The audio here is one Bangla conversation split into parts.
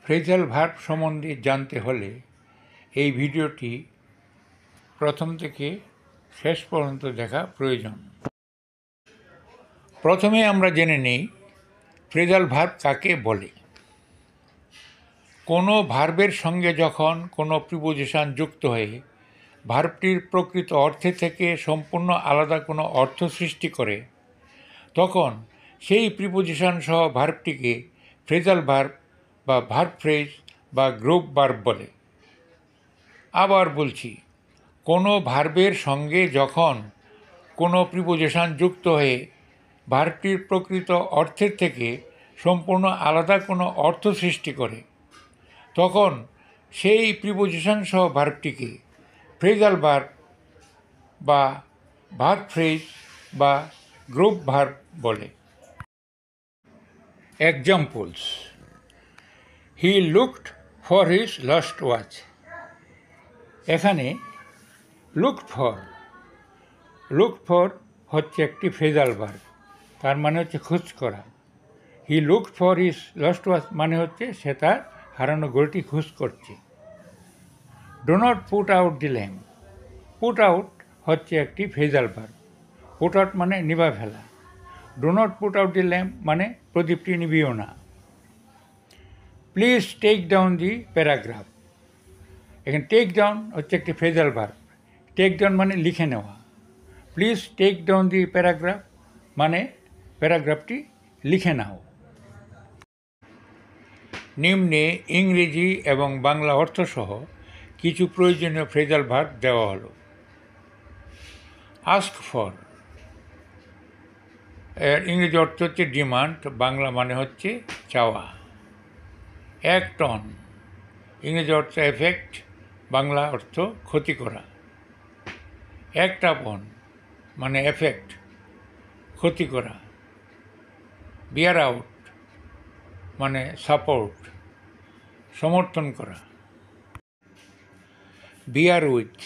ফ্রেজাল ভার্ব সম্বন্ধে জানতে হলে এই ভিডিওটি প্রথম থেকে শেষ পর্যন্ত দেখা প্রয়োজন। প্রথমে আমরা জেনে নিই ফ্রেজাল ভার্ব কাকে বলে। কোনো ভার্বের সঙ্গে যখন কোনো প্রিপোজিশন যুক্ত হয়ে ভার্বটির প্রকৃত অর্থের থেকে সম্পূর্ণ আলাদা কোনো অর্থ সৃষ্টি করে, তখন সেই প্রিপোজিশন সহ ভার্বটিকে ফ্রেজাল ভার্ব বা ভার্ব ফ্রেজ বা গ্রুপ ভার্ব বলে। আবার বলছি, কোনো ভার্বের সঙ্গে যখন কোনো প্রিপোজিশন যুক্ত হয়ে ভার্বটির প্রকৃত অর্থের থেকে সম্পূর্ণ আলাদা কোনো অর্থ সৃষ্টি করে, তখন সেই প্রিপোজিশন সহ ভার্বটিকে ফ্রেজাল ভার্ব বা ভার্ব ফ্রেজ বা গ্রুপ ভার্ব বলে। Examples: he looked for his lost watch. এখানে লুকড ফর হচ্ছে একটি ফ্রেজাল ভার্ব, তার মানে হচ্ছে খোঁজ করা। He looked for his lost watch মানে হচ্ছে সে তার হারানো ঘড়িটি খোঁজ করছে। Do not put out the lamp. Put out হচ্ছে একটি ফ্রেজাল ভার্ব। পুট আউট মানে নিভা ফেলা। Do not put out the lamp মানে প্রদীপটি নিভিও না। Please take down the paragraph. এখানে টেক ডাউন হচ্ছে একটি ফ্রেজাল ভার্ব। টেক ডাউন মানে লিখে নেওয়া। Please take down the paragraph মানে প্যারাগ্রাফটি লিখে নাও। নিম্নে ইংরেজি এবং বাংলা অর্থসহ কিছু প্রয়োজনীয় ফ্রেজাল ভার্ব দেওয়া হলো। আস্ক ফর, এর ইংরেজি অর্থ হচ্ছে ডিমান্ড, বাংলা মানে হচ্ছে চাওয়া। অ্যাক্ট অন, ইংরেজি অর্থ এফেক্ট, বাংলা অর্থ ক্ষতি করা। অ্যাক্ট আপন মানে এফেক্ট, ক্ষতি করা। বিয়ার আউট মানে সাপোর্ট, সমর্থন করা। বিয়ার উইথ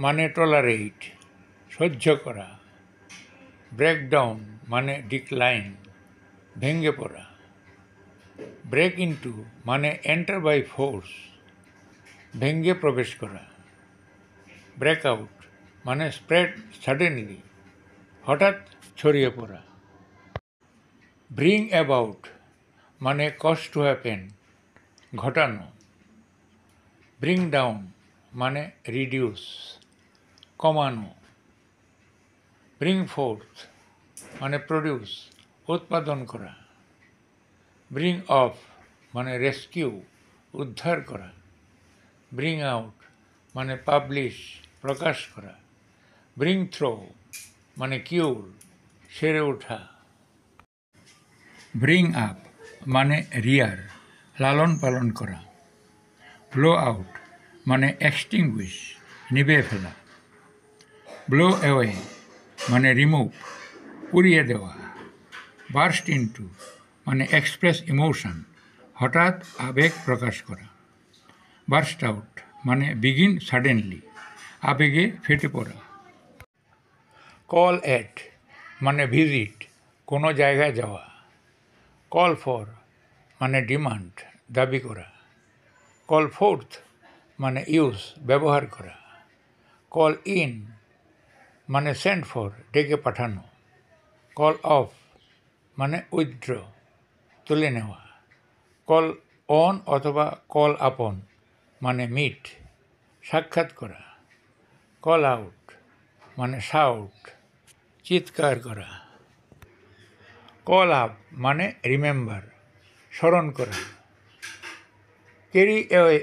মানে টলারেট, সহ্য করা। ব্রেকডাউন মানে ডিক্লাইন, ভেঙে পড়া। ব্রেক ইনটু মানে এন্টার বাই ফোর্স, ভেঙে প্রবেশ করা। ব্রেকআউট মানে স্প্রেড সাডেনলি, হঠাৎ ছড়িয়ে পড়া। ব্রিং অ্যাবাউট মানে কজ টু হ্যাপেন, ঘটানো। ব্রিং ডাউন মানে রিডিউস, কমানো। ব্রিং ফোর্থ মানে প্রডিউস, উৎপাদন করা। ব্রিং অফ মানে রেস্কিউ, উদ্ধার করা। ব্রিং আউট মানে পাবলিশ, প্রকাশ করা। ব্রিং থ্রো মানে কিউর, সেরে ওঠা। ব্রিং আপ মানে রিয়ার, লালন পালন করা। ব্লো আউট মানে এক্সটিংগুইশ, নিভে ফেলা। ব্লো অ্যাওয়ে মানে রিমুভ, উড়িয়ে দেওয়া। বার্স্ট ইনটু মানে এক্সপ্রেস ইমোশন, হঠাৎ আবেগ প্রকাশ করা। বার্স্ট আউট মানে বিগিন সাডেনলি, আবেগে ফেটে পড়া। কল অ্যাট মানে ভিজিট, কোনো জায়গায় যাওয়া। কল ফর মানে ডিমান্ড, দাবি করা। কল ফোর্থ মানে ইউজ, ব্যবহার করা। কল ইন মানে সেন্ড ফর, ডেকে পাঠানো। কল অফ মানে উইথড্র, তুলে নেওয়া। কল অন অথবা কল আপন মানে মিট, সাক্ষাৎ করা। কল আউট মানে শাউট, চিৎকার করা। কল আপ মানে রিমেম্বার, স্মরণ করা। ক্যারি অ্যাওয়ে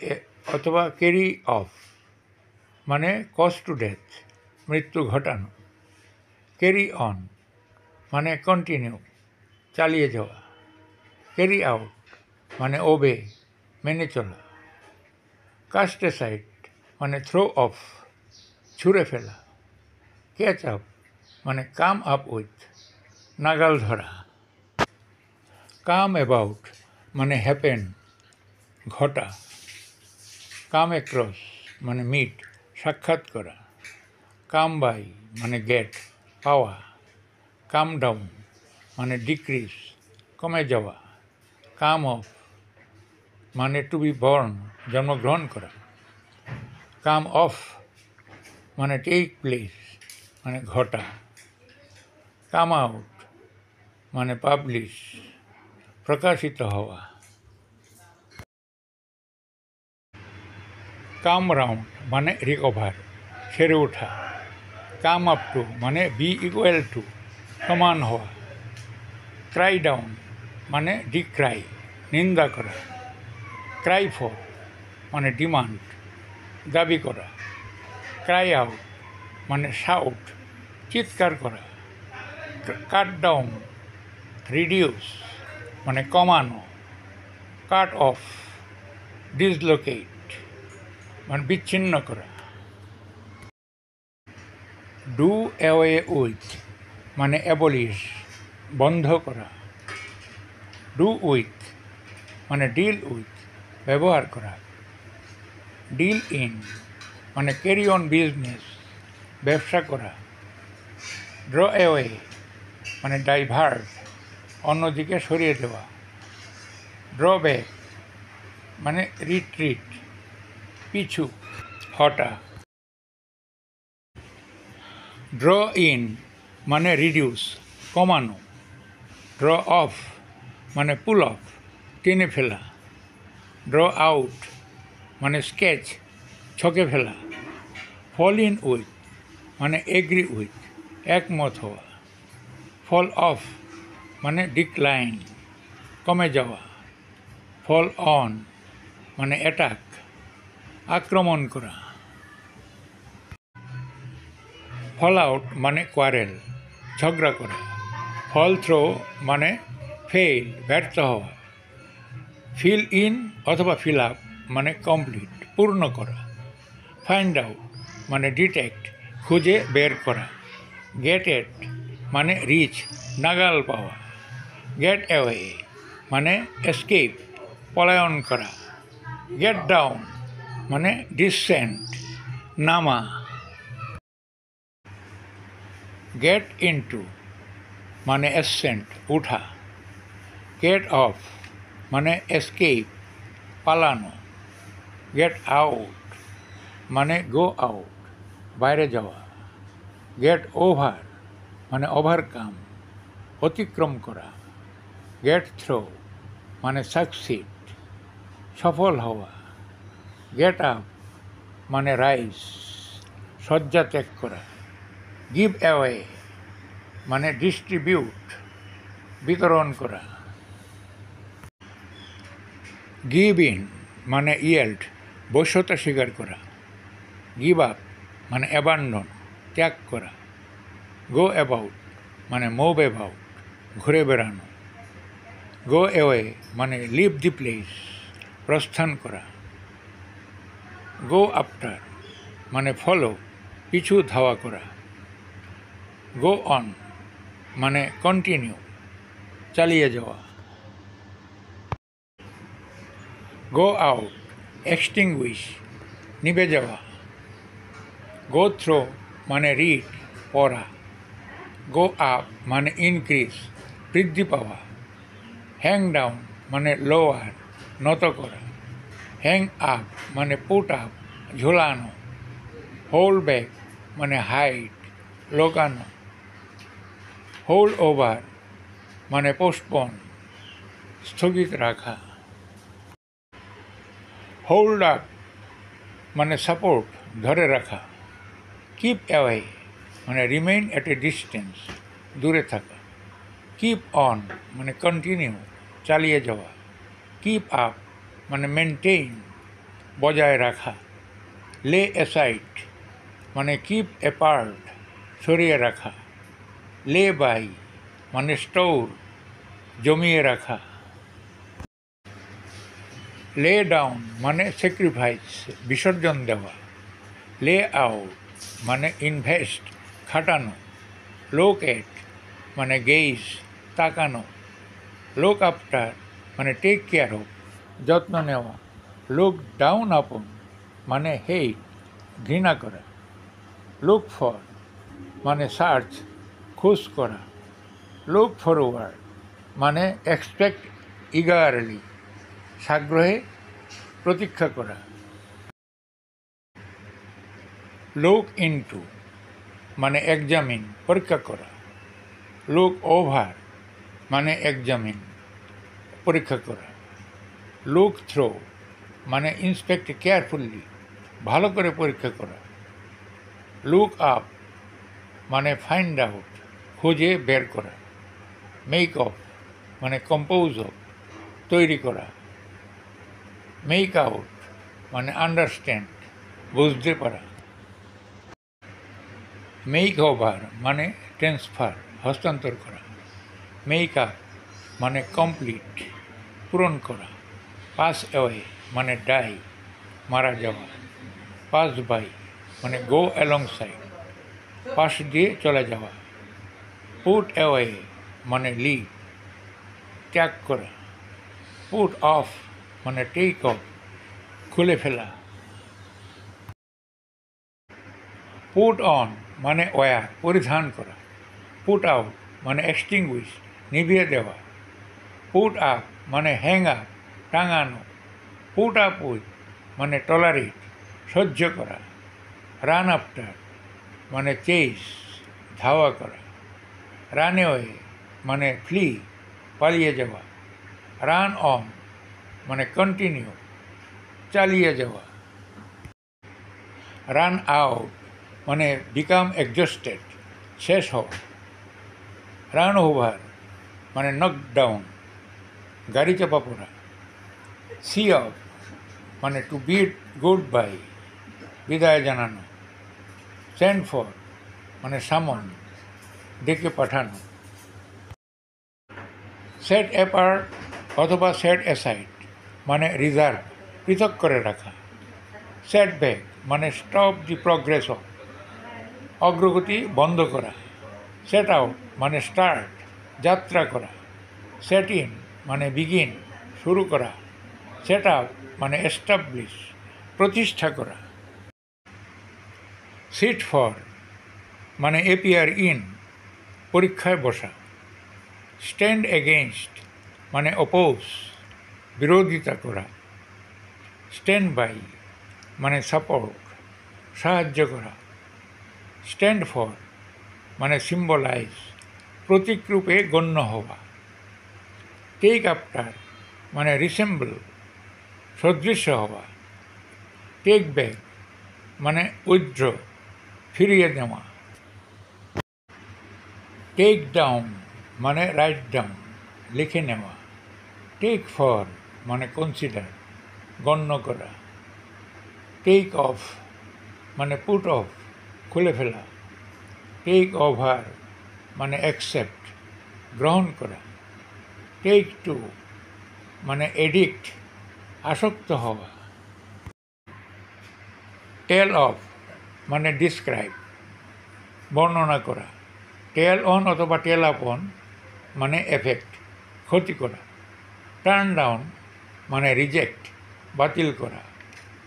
অথবা ক্যারি অফ মানে কজ টু ডেথ, মৃত্যু ঘটানো। ক্যারি অন মানে কন্টিনিউ, চালিয়ে যাওয়া। ক্যারি আউট মানে ওবে, মেনে চলা। কাস্ট অ্যাসাইড মানে থ্রো অফ, ছুঁড়ে ফেলা। ক্যাচ আপ মানে কাম আপ উইথ, নাগাল ধরা। কাম অ্যাবাউট মানে হ্যাপেন, ঘটা। কাম অ্যাক্রস মানে মিট, সাক্ষাৎ করা। কাম বাই মানে গেট, পাওয়া। কাম ডাউন মানে ডিক্রিজ, কমে যাওয়া। কাম অফ মানে টু বি বর্ন, জন্মগ্রহণ করা। কাম অফ মানে টেক প্লেস, মানে ঘটা। কাম আউট মানে পাবলিশ, প্রকাশিত হওয়া। কাম রাউন্ড মানে রিকভার, সেরে ওঠা। কাম আপ টু মানে বি ইকুয়াল টু, সমান হওয়া। ক্রাই ডাউন মানে ডিক্রাই, নিন্দা করা। ক্রাই ফর মানে ডিমান্ড, দাবি করা। ক্রাই আউট মানে শাউট, চিৎকার করা। কাট ডাউন রিডিউস মানে কমানো। কাট অফ ডিসলোকেট মানে বিচ্ছিন্ন করা। ডু অ্যাওয়ে উইথ মানে অ্যাবলিশ, বন্ধ করা। ডু উইথ মানে ডিল উইথ, ব্যবহার করা। ডিল ইন মানে ক্যারি অন বিজনেস, ব্যবসা করা। ড্র অ্যাওয়ে মানে ডাইভার্ট, অন্যদিকে সরিয়ে দেওয়া। ড্রব্যাক মানে রিট্রিট, পিছু হটা। ড্র ইন মানে রিডিউস, কমানো। ড্র অফ মানে পুল অফ, টেনে ফেলা। ড্র আউট মানে স্কেচ, ছকে ফেলা। ফল ইন উইথ মানে এগ্রি উইথ, একমত হওয়া। ফল অফ মানে ডিক্লাইন, কমে যাওয়া। ফল অন মানে অ্যাটাক, আক্রমণ করা। ফল আউট মানে কোয়ারেল, ঝগড়া করা। ফল থ্রো মানে ফেল, ব্যর্থ হওয়া। ফিল ইন অথবা ফিল আপ মানে কমপ্লিট, পূর্ণ করা। ফাইন্ড আউট মানে ডিটেক্ট, খুঁজে বের করা। গেট এট মানে রিচ, নাগাল পাওয়া। গেট অ্যাওয়ে মানে এসকেপ, পলায়ন করা। গেট ডাউন মানে ডিসেন্ট, নামা। গেট ইনটু মানে অ্যাসেন্ট, উঠা। গেট অফ মানে এসকেপ, পালানো। গেট আউট মানে গো আউট, বাইরে যাওয়া। গেট ওভার মানে ওভারকাম, অতিক্রম করা। গেট থ্রো মানে সাকসিড, সফল হওয়া। গেট আপ মানে রাইজ, শয্যা ত্যাগ করা। গিভ অ্যাওয়ে মানে ডিস্ট্রিবিউট, বিতরণ করা। গিভ ইন মানে ইয়েল্ড, বশ্যতা স্বীকার করা। গিভ আপ মানে অ্যাবান্ডন, ত্যাগ করা। গো অ্যাবাউট মানে মুভ অ্যাবাউট, ঘুরে বেড়ানো। গো অ্যাওয়ে মানে লিভ দি প্লেস, প্রস্থান করা। গো আফটার মানে ফলো, পিছু ধাওয়া করা। গো অন মানে কন্টিনিউ, চালিয়ে যাওয়া। গো আউট এক্সটিংগুইশ, নিভে যাওয়া। গো থ্রো মানে রিড, পড়া। গো আপ মানে ইনক্রিজ, বৃদ্ধি পাওয়া। হ্যাং ডাউন মানে লোয়ার, নত করা। হ্যাং আপ মানে পুট আপ, ঝোলানো। হোল্ড ব্যাক মানে হাইড, লোকানো। হোল্ড ওভার মানে পোস্টপন, স্থগিত রাখা। হোল্ড আপ মানে সাপোর্ট, ধরে রাখা। কিপ অ্যাওয়ে মানে রিমেইন অ্যাট এ ডিস্টেন্স, দূরে থাকা। কিপ অন মানে কন্টিনিউ, চালিয়ে যাওয়া। কিপ আপ মানে মেনটেইন, বজায় রাখা। লে অ্যাসাইড মানে কিপ অ্যাপার্ট, সরিয়ে রাখা। লে বাই মানে স্টোর, জমিয়ে রাখা। লে ডাউন মানে স্যাক্রিফাইস, বিসর্জন দেওয়া। লে আউট মানে ইনভেস্ট, খাটানো। লোক এট মানে গেইজ, তাকানো। লোক আফটার মানে টেক কেয়ার অফ, যত্ন নেওয়া। লুক ডাউন আপন মানে হেট, ঘৃণা করা। লুক ফর মানে সার্চ, খোঁজ করা। লুক ফরওয়ার্ড মানে এক্সপেক্ট ইগারলি, সাগ্রহে প্রতীক্ষা করা। লুক ইনটু মানে এক্সামিন, পরীক্ষা করা। লুক ওভার মানে এক্সামিন, পরীক্ষা করা। লুক থ্রো মানে ইন্সপেক্ট কেয়ারফুলি, ভালো করে পরীক্ষা করা। লুক আপ মানে ফাইন্ড আউট, খুঁজে বের করা। মেক অফ মানে কম্পোজ অফ, তৈরি করা। মেক আউট মানে আন্ডারস্ট্যান্ড, বুঝতে পারা। মেক ওভার মানে ট্রান্সফার, হস্তান্তর করা। মেক আপ মানে কমপ্লিট, পূরণ করা। পাস অ্যাওয়ে মানে ডাই, মারা যাওয়া। পাস বাই মানে গো অ্যালং সাইড, পাশ দিয়ে চলে যাওয়া। পুট অ্যাওয়ে মানে লিভ, ত্যাগ করা। পুট অফ মানে টেক অফ, খুলে ফেলা। পুট অন মানে ওয়্যার, পরিধান করা। পুট আউট মানে এক্সটিংগুইশ, নিভিয়ে দেওয়া। পুট আপ মানে হ্যাং আপ, টাঙানো। পুট আপ উইথ মানে টলারেট, সহ্য করা। রান আফটার মানে চেস, ধাওয়া করা। রান অ্যাওয়ে মানে ফ্লি, পালিয়ে যাওয়া। রান অন মানে কন্টিনিউ, চালিয়ে যাওয়া। রান আউট মানে বিকাম এক্সজস্টেড, শেষ হওয়া। রান ওভার মানে নক ডাউন, গাড়ি চাপা পড়া। সি অফ মানে টু বিড গুড বাই, বিদায় জানানো। সেন্ড ফর মানে সামন, ডেকে পাঠানো। সেট অ্যাপার্ট অথবা সেট অ্যাসাইড মানে রিজার্ভ, পৃথক করে রাখা। সেট ব্যাক মানে স্টপ দি প্রগ্রেস অফ, অগ্রগতি বন্ধ করা। সেট আউট মানে স্টার্ট, যাত্রা করা। সেট ইন মানে বিগিন, শুরু করা। সেট আপ মানে এস্টাবলিশ, প্রতিষ্ঠা করা। সিট ফর মানে এপিয়ার ইন, পরীক্ষায় বসা। স্ট্যান্ড এগেইনস্ট মানে অপোজ, বিরোধিতা করা। স্ট্যান্ড বাই মানে সাপোর্ট, সাহায্য করা। স্ট্যান্ড ফর মানে সিম্বলাইজ, প্রতীকরূপে গণ্য হওয়া। টেক আফটার মানে রিসেম্বল, সদৃশ্য হওয়া। টেক ব্যাক মানে উইথড্র, ফিরিয়ে দেওয়া। টেক ডাউন মানে রাইট ডাউন, লিখে নেওয়া। টেক ফর মানে কনসিডার, গণ্য করা। টেক অফ মানে পুট অফ, খুলে ফেলা। টেক ওভার মানে অ্যাকসেপ্ট, গ্রহণ করা। টেক টু মানে এডিক্ট, আসক্ত হওয়া। টেল অফ মানে ডিসক্রাইব, বর্ণনা করা। টেল অন অথবা টেল আপ অন মানে এফেক্ট, ক্ষতি করা। টার্ন ডাউন মানে রিজেক্ট, বাতিল করা।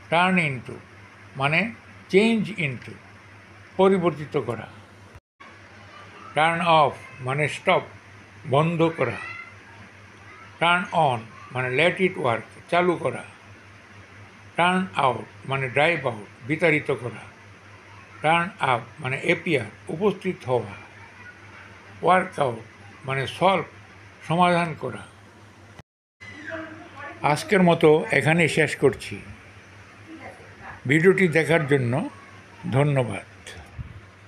টার্ন ইনটু মানে চেঞ্জ ইনটু, পরিবর্তিত করা। টার্ন অফ মানে স্টপ, বন্ধ করা। টার্ন অন মানে লেট ইট ওয়ার্ক, চালু করা। টার্ন আউট মানে ড্রাইভ আউট, বিতাড়িত করা। টার্ন আপ মানে এপিয়ার, উপস্থিত হওয়া। ওয়ার্ক আউট মানে সলভ, সমাধান করা। আজকের মতো এখানেই শেষ করছি। ভিডিওটি দেখার জন্য ধন্যবাদ।